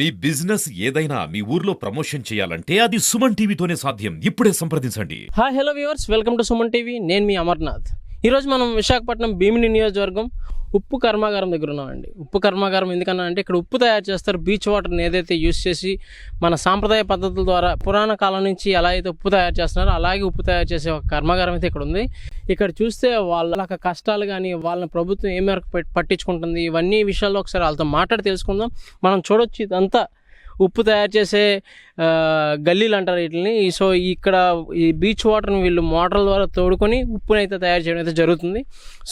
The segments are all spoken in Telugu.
మీ బిజినెస్ ఏదైనా మీ ఊర్లో ప్రమోషన్ చేయాలంటే అది సుమన్ టీవీతోనే సాధ్యం. ఇప్పుడే సంప్రదించండి. Hi hello viewers, welcome to Suman TV. నేను మీ అమర్నాథ్. ఈరోజు మనం విశాఖపట్నం భీమిని నియోజకవర్గం ఉప్పు కర్మాగారం దగ్గర ఉన్నామండి. ఉప్పు కర్మాగారం ఎందుకన్నా అంటే ఇక్కడ ఉప్పు తయారు చేస్తారు. బీచ్ వాటర్ని ఏదైతే యూజ్ చేసి మన సాంప్రదాయ పద్ధతుల ద్వారా పురాణ కాలం నుంచి ఎలా అయితే ఉప్పు తయారు చేస్తున్నారో అలాగే ఉప్పు తయారు చేసే ఒక కర్మాగారం అయితే ఇక్కడ ఉంది. ఇక్కడ చూస్తే వాళ్ళ కష్టాలు కానీ వాళ్ళని ప్రభుత్వం ఏ మేరకు పట్టించుకుంటుంది, ఇవన్నీ విషయాల్లో ఒకసారి వాళ్ళతో మాట్లాడి తెలుసుకుందాం. మనం చూడొచ్చు ఇదంతా ఉప్పు తయారు చేసే గల్లీలు అంటారు వీటిని. సో ఇక్కడ ఈ బీచ్ వాటర్ని వీళ్ళు మోటార్ల ద్వారా తోడుకొని ఉప్పుని అయితే తయారు చేయడం అయితే జరుగుతుంది.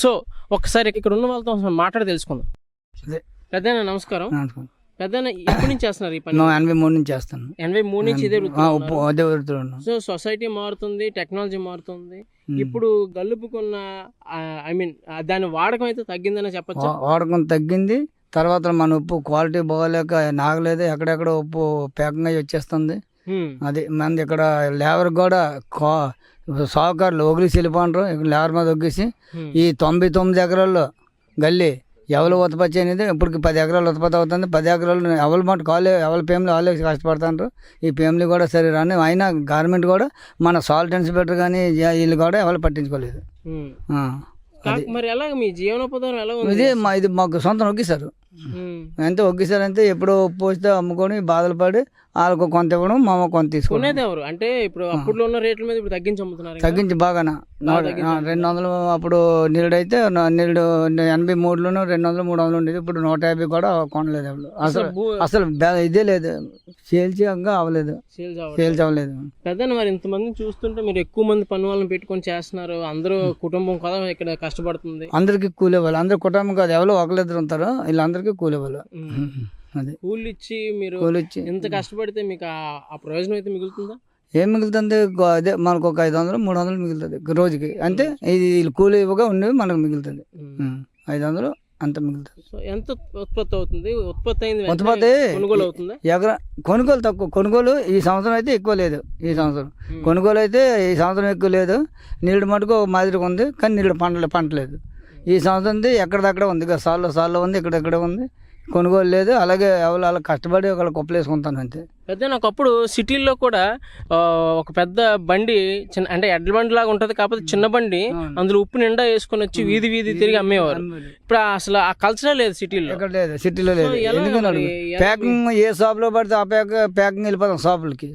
సో ఒకసారి ఇక్కడ ఉన్న వాళ్ళతో మాట్లాడి తెలుసుకుందాం. పెద్దనా నమస్కారం. పెద్దనా ఎప్పటి నుంచి చేస్తున్నారు ఈ పని? 83 నుంచి చేస్తాను. 83 నుంచి ఇదే వృత్తి. సో సొసైటీ మారుతుంది, టెక్నాలజీ మారుతుంది. ఇప్పుడు గల్లుపుకున్న దాని వాడకం అయితే తగ్గిందని చెప్పచ్చు. వాడకం తగ్గింది. తర్వాత మన ఉప్పు క్వాలిటీ బాగోలేక నాగలేదు, ఎక్కడెక్కడ ఉప్పు పేకంగా వచ్చేస్తుంది. అది మంది ఇక్కడ లేబర్ కూడా సాగుకారులు ఒగిసి వెళ్ళిపోండ్రు. ఇక్కడ లేబర్ మీద ఒగ్గేసి ఈ 99 ఎకరాల్లో గల్లీ ఎవరు ఉత్పత్తి అనేది ఇప్పటికి 10 ఎకరాలు ఉత్పత్తి అవుతుంది. 10 ఎకరాలు ఎవరి మటు ఎవరి ఫ్యామిలీ వాళ్ళే కష్టపడుతుంటారు. ఈ ఫ్యామిలీ కూడా సరే రాని అయినా గవర్నమెంట్ కూడా మన సాల్ట్ ఇన్స్పెక్టర్ కానీ వీళ్ళు కూడా ఎవరు పట్టించుకోలేదు. మరి ఎలాగ మీ జీవనోపాధి ఎలా ఉంది? ఇది మాకు సొంతం ఒగ్గిసారు. ఎంత ఒగ్గిసారంటే ఎప్పుడో పోస్తే అమ్ముకొని బాధలు పడి వాళ్ళకు కొంత ఇవ్వడం, మా కొంత తీసుకునేది ఎవరు అంటే ఇప్పుడు అప్పుడు ఉన్న రేట్ల మీద ఇప్పుడు తగ్గించి అమ్ముతున్నారు. తగ్గించి బాగానా 200 అప్పుడు నీళ్ళైతే నీళ్ళు 83లోనూ 200 300 ఉండేది. ఇప్పుడు 150 కూడా కొనలేదు. అసలు ఇదే లేదు, సేల్స్ అవ్వలేదు. సేల్స్ అవ్వలేదు. పెద్ద మరి ఇంతమంది చూస్తుంటే మీరు ఎక్కువ మంది పని వాళ్ళని పెట్టుకొని చేస్తున్నారు. అందరూ కుటుంబం కదా ఇక్కడ కష్టపడుతుంది. అందరికి కూలి ఇవ్వాలి. అందరు కుటుంబం కాదు, ఎవరో ఒకరిద్దరు ఉంటారు. వీళ్ళందరికీ కూలి ఇవ్వాలి. కూలి ఇచ్చి మీరు ఎంత కష్టపడితే మీకు ఆ ప్రయోజనం అయితే మిగులుతుందా? ఏం మిగులుతుంది? అదే మనకు ఒక 500 300 మిగులుతుంది రోజుకి. అంటే ఇది కూలి ఇవ్వగా ఉండేవి మనకు మిగులుతుంది. 500 అంత మిగులుతుంది. ఎంత ఉత్పత్తి అవుతుంది? ఉత్పత్తి కొనుగోలు అవుతుందా? కొనుగోలు తక్కువ. కొనుగోలు ఈ సంవత్సరం అయితే ఎక్కువ లేదు. ఈ సంవత్సరం కొనుగోలు అయితే ఈ సంవత్సరం ఎక్కువ లేదు. నీళ్ళు మటుకు మాదిరిగా ఉంది, కానీ నీళ్ళు పంటలేదు. ఈ సంవత్సరం ఎక్కడదక్కడ ఉంది. సాల్లో ఉంది, ఇక్కడెక్కడ ఉంది. కొనుగోలు లేదు. అలాగే ఎవరు అలా కష్టపడి ఒకళ్ళు కుప్పలు వేసుకుంటాను అంతే. పెద్ద ఒకప్పుడు సిటీల్లో కూడా ఒక పెద్ద బండి చిన్న అంటే ఎడ్ల బండి లాగా ఉంటుంది, కాకపోతే చిన్న బండి, అందులో ఉప్పు నిండా వేసుకొని వచ్చి వీధి తిరిగి అమ్మేవారు. ఇప్పుడు అసలు ఆ కల్చర్ లేదు సిటీలో. ఎక్కడ లేదు, సిటీలో లేదు. ఎందుకన్నాడు ప్యాకింగ్ ఏ షాప్లో పడితే ఆ ప్యాకింగ్ వెళ్ళిపోతాం.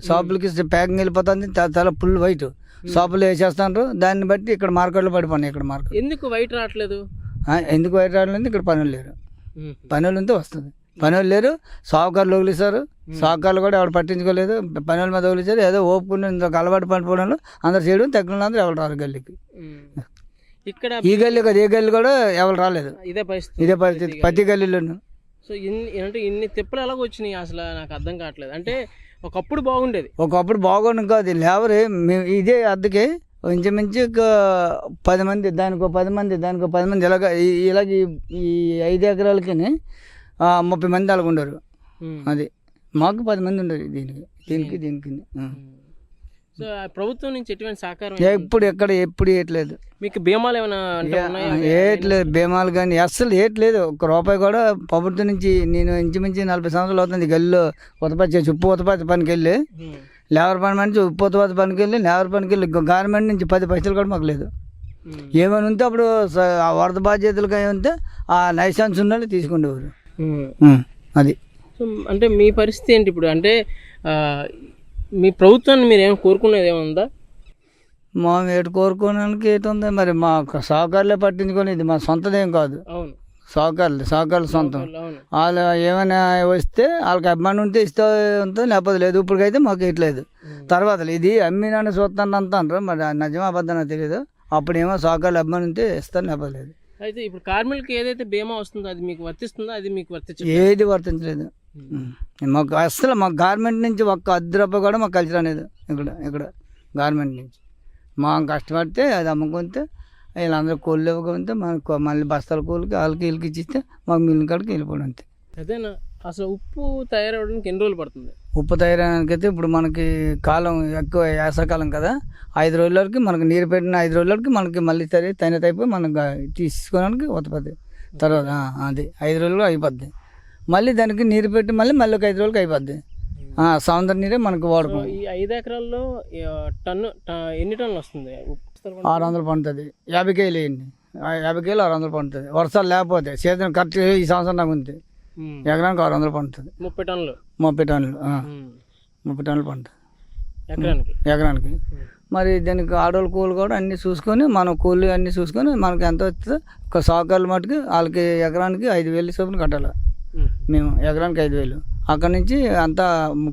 షాపులకి ప్యాకింగ్ వెళ్ళిపోతుంది. చాలా ఫుల్ వైట్ షాపులు వేసేస్తాను. దాన్ని బట్టి ఇక్కడ మార్కెట్లో పడిపోయినాయి. ఇక్కడ మార్కెట్ ఎందుకు వైట్ రావట్లేదు? ఎందుకు వైట్ రావట్లేదు? ఇక్కడ పనులు లేరు. పనులు ఉంటే వస్తుంది. పనులు లేరు. సాగుకారులు వదిలేశారు. సాగుకారులు కూడా ఎవరు పట్టించుకోలేదు. పనుల మీద వదిలేశారు. ఏదో ఓపుకుని ఇంకొక అలవాటు పడిపోవడంలో అందరు చేయడం తగ్గిన అందరూ ఎవరు రారు గల్లీకి. ఇక్కడ ఈ గల్లీ కదా, ఏ గల్లీ కూడా ఎవరు రాలేదు. ఇదే పరిస్థితి ప్రతి గల్లీలోనూ. సో ఇన్ని తిప్పలు ఎలాగ వచ్చినాయి అసలు నాకు అర్థం కావట్లేదు. అంటే ఒకప్పుడు బాగుండేది. ఒకప్పుడు బాగుండదు కాదు. లేబర్ ఇదే అద్దెకి ఇంచుమించు 10 మంది, దానికో 10 మంది, దానికో 10 మంది, ఇలాగ ఈ 5 ఎకరాలకి 30 మంది అలాగ ఉండరు. అది మాకు 10 మంది ఉండరు. దీనికి సో ప్రభుత్వం నుంచి ఎటువంటి సహకారం ఎప్పుడు ఏట్లేదు. మీకు బీమాలు ఏమైనా ఏట్లేదు. బీమాలు కానీ అస్సలు ఏట్లేదు. 1 రూపాయి కూడా ప్రభుత్వం నుంచి. నేను ఇంచుమించి 40 సంవత్సరాలు అవుతుంది గల్లీలో ఉప్పు ఉత్పత్తి పనికి వెళ్ళి లేబర్ పని నుంచి ఉప్పు ఉత్పత్తి పనికి వెళ్ళి లేబర్ పనికి వెళ్ళి గవర్నమెంట్ నుంచి 10 పైసలు కూడా మాకు లేదు. ఏమైనా ఉంటే అప్పుడు వరద బాధ్యతలుగా ఉంటే ఆ లైసెన్స్ ఉన్న తీసుకునేవారు. అది అంటే మీ పరిస్థితి ఏంటి ఇప్పుడు? అంటే మీ ప్రభుత్వాన్ని మీరు ఏమైనా కోరుకునేది ఏముందా? మా ఏటు కోరుకోవడానికి ఏటుంది మరి. మా సహకారులే పట్టించుకొని, ఇది మా సొంతదేం కాదు. అవును, సహకారులు సొంతం. వాళ్ళు ఏమైనా వస్తే వాళ్ళకి అభిమానం ఉంటే ఇస్తే ఉంటే, లేకపోతే లేదు. ఇప్పటికైతే మాకు ఇట్లేదు. తర్వాత ఇది అమ్మినాన్ని చూస్తాను అంత అంటారు. మరి నిజమా అబద్ధం తెలియదు. అప్పుడేమో సహకారులు అభిమానం ఉంటే ఇస్తాను, లేకపోతే లేదు. అయితే ఇప్పుడు కార్మికులకి ఏదైతే బీమా వస్తుందో అది మీకు వర్తిస్తుందో? అది మీకు ఏది వర్తించలేదు మాకు అసలు. మాకు గవర్నమెంట్ నుంచి ఒక్క 10 రూపాయలు కూడా మాకు కలిసి రాలేదు. ఇక్కడ గవర్నమెంట్ నుంచి మాకు కష్టపడితే అది అమ్ముకుంటే వీళ్ళందరూ కూలి ఇవ్వకుంటే మనకు మళ్ళీ బస్తాల కూలికి వాళ్ళకి వీళ్ళకి ఇచ్చిస్తే మాకు మిల్లు కాడికి వెళ్ళిపోవడం అంతే. అదేనా? అసలు ఉప్పు తయారవడానికి ఎన్ని రోజులు పడుతుంది? ఉప్పు తయారవడానికి అయితే ఇప్పుడు మనకి కాలం ఎక్కువ వేసవకాలం కదా. 5 రోజుల వరకు మనకి నీరు పెట్టిన 5 రోజుల వరకు మనకి మళ్ళీ తైనత అయిపోయి మనకు తీసుకోవడానికి ఉత్పత్తి. తర్వాత అది 5 రోజుల్లో అయిపోద్ది. మళ్ళీ దానికి నీరు పెట్టి మళ్ళీ ఒక 5 రోజులకి అయిపోద్ది. సముద్ర నీరే మనకు వాడుకో. ఈ 5 ఎకరాల్లో ఎన్ని టన్నులు వస్తుంది ఉప్పు? 600 పండుతుంది. 50 కేజీలు వేయండి. 50 కేజీలు 600 పండుతుంది. వర్షాలు లేకపోతే సీజన్ కరెక్ట్ ఈ సంవత్సరం నాకు ఉంది. ఎకరానికి 600 పండుతుంది. 30 టన్నులు 30 టన్నులు 30 టన్నులు పండుతుంది ఎకరానికి. మరి దీనికి ఆడవాళ్ళ కూలి కూడా అన్నీ చూసుకొని మనం కూలి అన్నీ చూసుకొని మనకి ఎంత వస్తుందో ఒక సాగుకారుల మటుకు వాళ్ళకి ఎకరానికి 5,000 చొప్పున కట్టాలి. మేము ఎకరానికి 5,000. అక్కడి నుంచి అంతా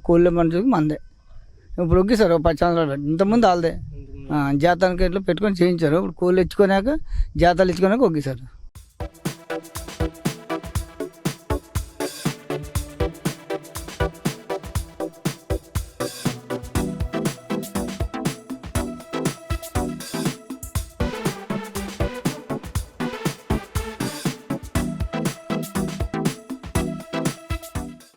కూలి మనుషులకి మందే. ఇప్పుడు ఒగ్గిసారు 10 సంవత్సరాలు పెట్టి ఇంతకుముందు వాళ్ళదే. జాతానికి ఇట్లా పెట్టుకొని చేయించారు. ఇప్పుడు కూలి ఇచ్చుకున్నాక జాతాలు ఇచ్చుకున్నాక ఒగ్గిసారు.